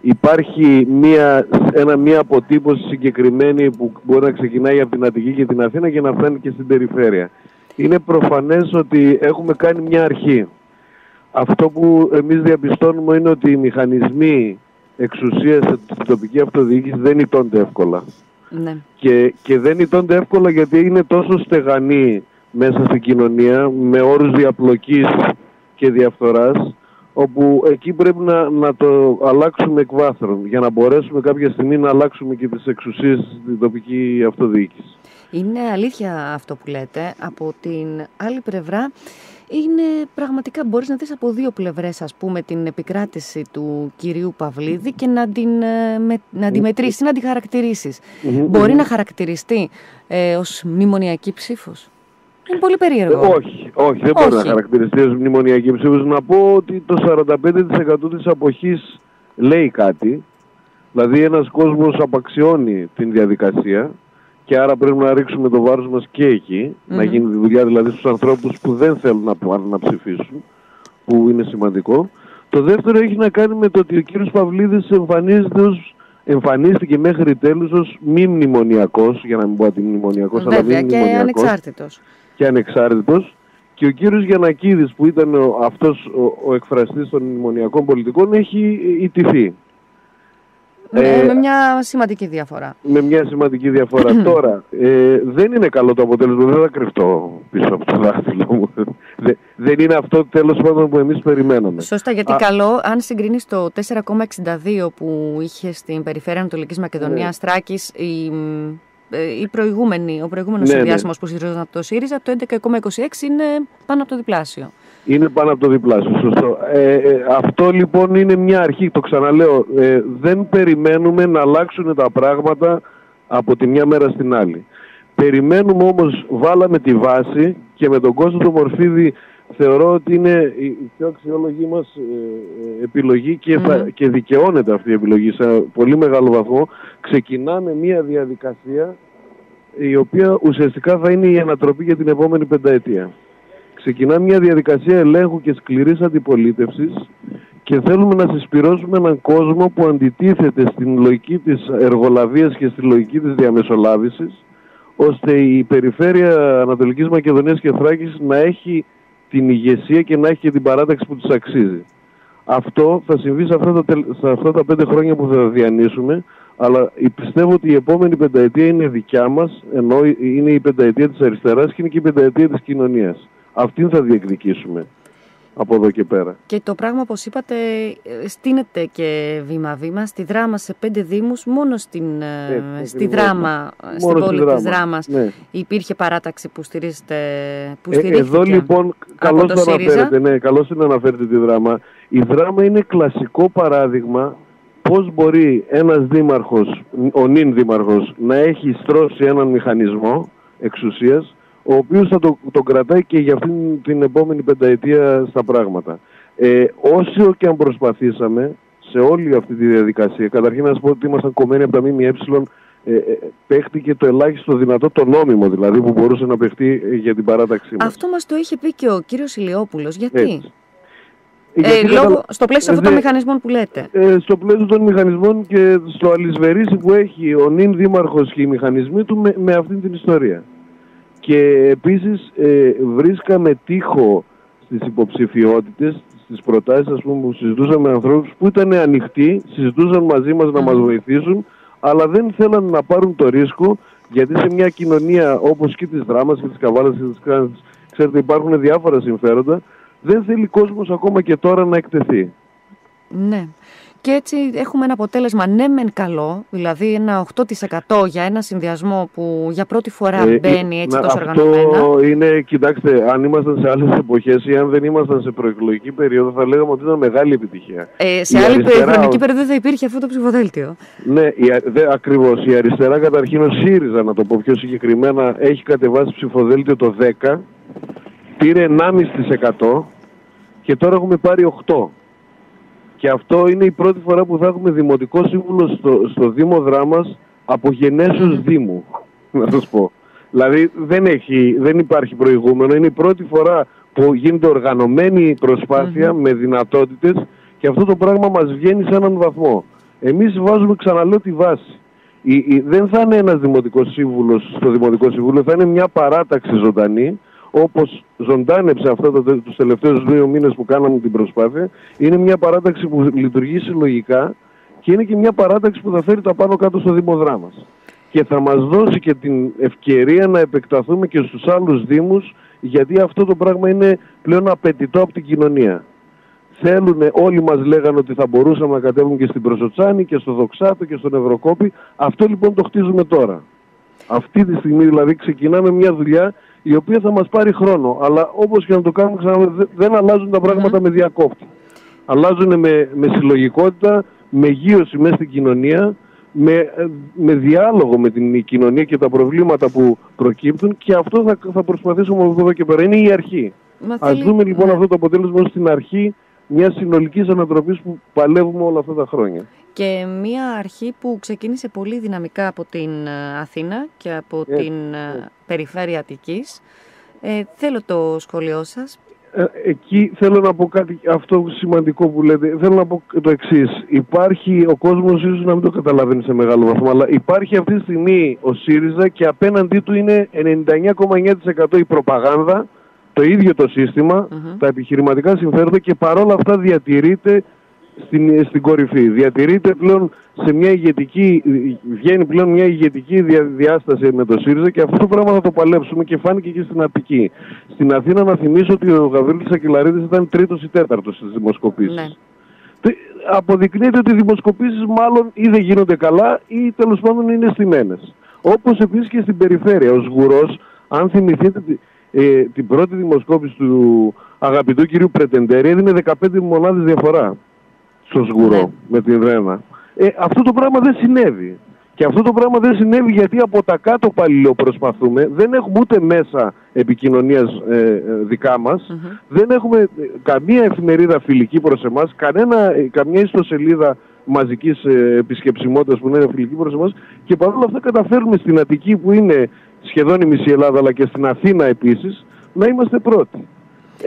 υπάρχει μία αποτύπωση συγκεκριμένη που μπορεί να ξεκινάει από την Αττική και την Αθήνα και να φτάνει και στην περιφέρεια. Είναι προφανές ότι έχουμε κάνει μια αρχή. Αυτό που εμείς διαπιστώνουμε είναι ότι οι μηχανισμοί εξουσίας στην τοπική αυτοδιοίκηση δεν ιτώνται εύκολα. Ναι. Και δεν ιτώνται εύκολα γιατί είναι τόσο στεγανοί μέσα στην κοινωνία, με όρους διαπλοκής και διαφθοράς, όπου εκεί πρέπει να το αλλάξουμε εκ βάθρων, για να μπορέσουμε κάποια στιγμή να αλλάξουμε και τις εξουσίες στην τοπική αυτοδιοίκηση. Είναι αλήθεια αυτό που λέτε. Από την άλλη πλευρά, είναι πραγματικά, μπορείς να δεις από δύο πλευρές, ας πούμε, την επικράτηση του κυρίου Παυλίδη και να τη μετρήσεις, να τη χαρακτηρίσεις. Μπορεί να χαρακτηριστεί ως μνημονιακή ψήφος? Είναι πολύ περίεργο. Όχι, δεν μπορεί να χαρακτηριστεί ως μνημονιακή ψήφος. Να πω ότι το 45% της αποχής λέει κάτι. Δηλαδή ένας κόσμος απαξιώνει την διαδικασία και άρα πρέπει να ρίξουμε το βάρος μας και εκεί, να γίνει τη δουλειά δηλαδή στους ανθρώπους που δεν θέλουν να ψηφίσουν, που είναι σημαντικό. Το δεύτερο έχει να κάνει με το ότι ο κύριος Παυλίδης εμφανίστηκε μέχρι τέλους ως μη μνημονιακός, για να μην πω αντιμνημονιακός, αλλά μη μνημονιακός. Και ανεξάρτητος. Και ο κύριος Γιαννακίδης, που ήταν ο εκφραστής των μνημονιακών πολιτικών, έχει ιτηθεί. Με μια σημαντική διαφορά. Με μια σημαντική διαφορά. Τώρα, δεν είναι καλό το αποτέλεσμα, δεν θα κρυφτώ πίσω από το δάχτυλο μου. Δεν είναι αυτό τέλος πάντων που εμείς περιμέναμε. Σωστά, γιατί καλό, αν συγκρίνεις το 4,62 που είχε στην περιφέρεια Ανατολικής Μακεδονίας, Θράκης, ο προηγούμενος συνδυάσμος που στηρίζονταν από το ΣΥΡΙΖΑ, το 11,26 είναι πάνω από το διπλάσιο. Είναι πάνω από το διπλάσιο, σωστό. Αυτό λοιπόν είναι μια αρχή, το ξαναλέω. Δεν περιμένουμε να αλλάξουν τα πράγματα από τη μια μέρα στην άλλη. Περιμένουμε όμως, βάλαμε τη βάση και με τον Κώστο τον Μορφίδη θεωρώ ότι είναι η πιο αξιόλογη μας επιλογή και δικαιώνεται αυτή η επιλογή σε πολύ μεγάλο βαθμό. Ξεκινάμε μια διαδικασία η οποία ουσιαστικά θα είναι η ανατροπή για την επόμενη πενταετία. Ξεκινά μια διαδικασία ελέγχου και σκληρής αντιπολίτευσης και θέλουμε να συσπυρώσουμε έναν κόσμο που αντιτίθεται στην λογική της εργολαβίας και στη λογική της διαμεσολάβησης, ώστε η περιφέρεια Ανατολικής Μακεδονίας και Θράκης να έχει την ηγεσία και να έχει και την παράταξη που της αξίζει. Αυτό θα συμβεί σε αυτά τα 5 χρόνια που θα διανύσουμε, αλλά πιστεύω ότι η επόμενη πενταετία είναι δικιά μας, ενώ είναι η πενταετία της αριστεράς και είναι και η πενταετία της κοινωνίας. Αυτήν θα διεκδικήσουμε από εδώ και πέρα. Και το πράγμα, όπως είπατε, στείνεται και βήμα-βήμα στη Δράμα, σε 5 δήμους, μόνο στη Δράμα, στην πόλη της Δράμας, υπήρχε παράταξη που στηρίζεται. Εδώ λοιπόν, καλώς την αναφέρετε τη Δράμα. Η Δράμα είναι κλασικό παράδειγμα πώς μπορεί ένας δήμαρχος, ο νυν δήμαρχος, να έχει στρώσει έναν μηχανισμό εξουσίας, ο οποίος θα το κρατάει και για αυτήν την επόμενη πενταετία στα πράγματα. Όσο και αν προσπαθήσαμε σε όλη αυτή τη διαδικασία, καταρχήν να σας πω ότι ήμασταν κομμένοι από τα ΜΜΕ, παίχτηκε το ελάχιστο δυνατό, το νόμιμο δηλαδή, που μπορούσε να παιχτεί για την παράταξή μας. Αυτό μας το είχε πει και ο κύριος Ηλιόπουλος. Γιατί? Στο πλαίσιο αυτών των μηχανισμών που λέτε. Στο πλαίσιο των μηχανισμών και στο αλυσβερίσι που έχει ο νυν δήμαρχος και οι μηχανισμοί του με αυτήν την ιστορία. Και επίσης βρίσκαμε τείχο στις υποψηφιότητες, στις προτάσεις ας πούμε, που συζητούσαμε με ανθρώπους που ήταν ανοιχτοί, συζητούσαν μαζί μας να μας βοηθήσουν, αλλά δεν θέλαν να πάρουν το ρίσκο, γιατί σε μια κοινωνία όπως και της Δράμας και της Καβάλας και της Κράνης, ξέρετε, υπάρχουν διάφορα συμφέροντα, δεν θέλει κόσμος ακόμα και τώρα να εκτεθεί. Ναι. Και έτσι έχουμε ένα αποτέλεσμα ναι μεν καλό, δηλαδή ένα 8% για ένα συνδυασμό που για πρώτη φορά μπαίνει έτσι τόσο οργανωμένα. Αυτό είναι, κοιτάξτε, αν ήμασταν σε άλλες εποχές ή αν δεν ήμασταν σε προεκλογική περίοδο θα λέγαμε ότι ήταν μεγάλη επιτυχία. Σε άλλη χρονική περίοδο δεν θα υπήρχε αυτό το ψηφοδέλτιο. Ναι, ακριβώς. Η αριστερά καταρχήν ο ΣΥΡΙΖΑ, να το πω πιο συγκεκριμένα, έχει κατεβάσει ψηφοδέλτιο το 10, πήρε 1,5% και τώρα έχουμε πάρει 8%. Και αυτό είναι η πρώτη φορά που θα έχουμε δημοτικό σύμβουλο στο Δήμο Δράμας από γενέσεως Δήμου, να σας πω. Δηλαδή δεν υπάρχει προηγούμενο, είναι η πρώτη φορά που γίνεται οργανωμένη προσπάθεια με δυνατότητες και αυτό το πράγμα μας βγαίνει σε έναν βαθμό. Εμείς βάζουμε, ξαναλέω, τη βάση. Δεν θα είναι ένας δημοτικός σύμβουλος στο Δημοτικό Συμβούλιο, θα είναι μια παράταξη ζωντανή, όπως ζωντάνεψε τους τελευταίους 2 μήνες που κάναμε την προσπάθεια. Είναι μια παράταξη που λειτουργεί συλλογικά και είναι και μια παράταξη που θα φέρει τα πάνω κάτω στο Δήμο μας. Και θα μας δώσει και την ευκαιρία να επεκταθούμε και στους άλλους δήμους, γιατί αυτό το πράγμα είναι πλέον απαιτητό από την κοινωνία. Όλοι μας λέγανε ότι θα μπορούσαμε να κατέβουμε και στην Προσοτσάνη και στο Δοξάτο και στον Ευρωκόπη. Αυτό λοιπόν το χτίζουμε τώρα. Αυτή τη στιγμή δηλαδή ξεκινάμε μια δουλειά η οποία θα μας πάρει χρόνο. Αλλά όπως και να το κάνουμε, δεν αλλάζουν τα πράγματα με διακόπτη. Αλλάζουν με συλλογικότητα, με γείωση μέσα στην κοινωνία, με διάλογο με την κοινωνία και τα προβλήματα που προκύπτουν, και αυτό θα προσπαθήσουμε από εδώ και πέρα. Είναι η αρχή. Ας δούμε λοιπόν αυτό το αποτέλεσμα στην αρχή μια συνολικής ανατροπής που παλεύουμε όλα αυτά τα χρόνια. Και μια αρχή που ξεκίνησε πολύ δυναμικά από την Αθήνα και από την περιφέρεια Αττικής. Θέλω το σχόλιο σας. Εκεί θέλω να πω κάτι, αυτό σημαντικό που λέτε. Θέλω να πω το εξής. Υπάρχει, ο κόσμος ίσως να μην το καταλαβαίνει σε μεγάλο βαθμό, αλλά υπάρχει αυτή τη στιγμή ο ΣΥΡΙΖΑ και απέναντί του είναι 99,9% η προπαγάνδα, το ίδιο το σύστημα, τα επιχειρηματικά συμφέροντα, και παρόλα αυτά διατηρείται στην κορυφή. Διατηρείται πλέον σε μια ηγετική, βγαίνει πλέον μια ηγετική διάσταση με το ΣΥΡΙΖΑ, και αυτό το πράγμα θα το παλέψουμε, και φάνηκε και στην Αττική. Στην Αθήνα να θυμίσω ότι ο Γαβρίλης Σακελαρίδης ήταν 3ος ή 4ος στις δημοσκοπήσεις. Ναι. Αποδεικνύεται ότι οι δημοσκοπήσεις μάλλον ή δεν γίνονται καλά ή τέλος πάντων είναι στημένες. Όπως επίσης και στην περιφέρεια. Ο Σγουρός, αν θυμηθείτε την πρώτη δημοσκόπηση του αγαπητού κυρίου Πρετεντέρη, έδινε 15 μονάδες διαφορά στο Σγουρό με την Ρένα. Αυτό το πράγμα δεν συνέβη. Και αυτό το πράγμα δεν συνέβη γιατί από τα κάτω πάλι προσπαθούμε. Δεν έχουμε ούτε μέσα επικοινωνίας δικά μας. Δεν έχουμε καμία εφημερίδα φιλική προς εμάς. Καμία ιστοσελίδα μαζικής επισκεψιμότητας που είναι φιλική προς εμάς. Και παρόλα αυτά καταφέρουμε στην Αττική, που είναι σχεδόν η μισή Ελλάδα, αλλά και στην Αθήνα επίσης, να είμαστε πρώτοι.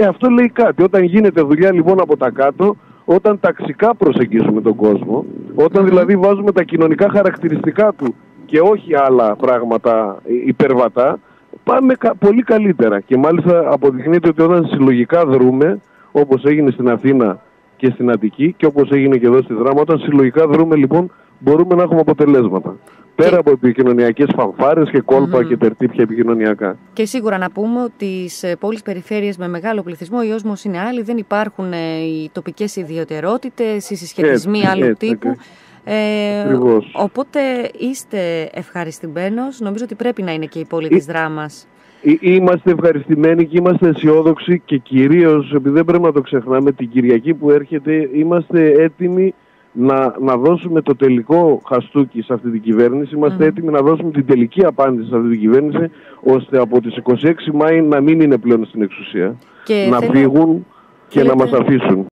Αυτό λέει κάτι. Όταν γίνεται δουλειά λοιπόν από τα κάτω, όταν ταξικά προσεγγίζουμε τον κόσμο, όταν δηλαδή βάζουμε τα κοινωνικά χαρακτηριστικά του και όχι άλλα πράγματα υπερβατά, πάμε πολύ καλύτερα. Και μάλιστα αποδεικνύεται ότι όταν συλλογικά δρούμε, όπως έγινε στην Αθήνα και στην Αττική και όπως έγινε και εδώ στη Δράμα, όταν συλλογικά δρούμε λοιπόν μπορούμε να έχουμε αποτελέσματα. Πέρα από επικοινωνιακές φανφάρες και κόλπα και τερτύπια επικοινωνιακά. Και σίγουρα να πούμε ότι σε πόλεις περιφέρειες με μεγάλο πληθυσμό η όσμος είναι άλλη, δεν υπάρχουν οι τοπικές ιδιαιτερότητες, οι συσχετισμοί άλλου τύπου. Οπότε είστε ευχαριστημένος, νομίζω ότι πρέπει να είναι και η πόλη της Δράμας. Είμαστε ευχαριστημένοι και είμαστε αισιόδοξοι, και κυρίως, επειδή δεν πρέπει να το ξεχνάμε, την Κυριακή που έρχεται είμαστε έτοιμοι να δώσουμε το τελικό χαστούκι σε αυτή την κυβέρνηση. Είμαστε έτοιμοι να δώσουμε την τελική απάντηση σε αυτή την κυβέρνηση, ώστε από τις 26 Μάη να μην είναι πλέον στην εξουσία, να φύγουν και να μας αφήσουν.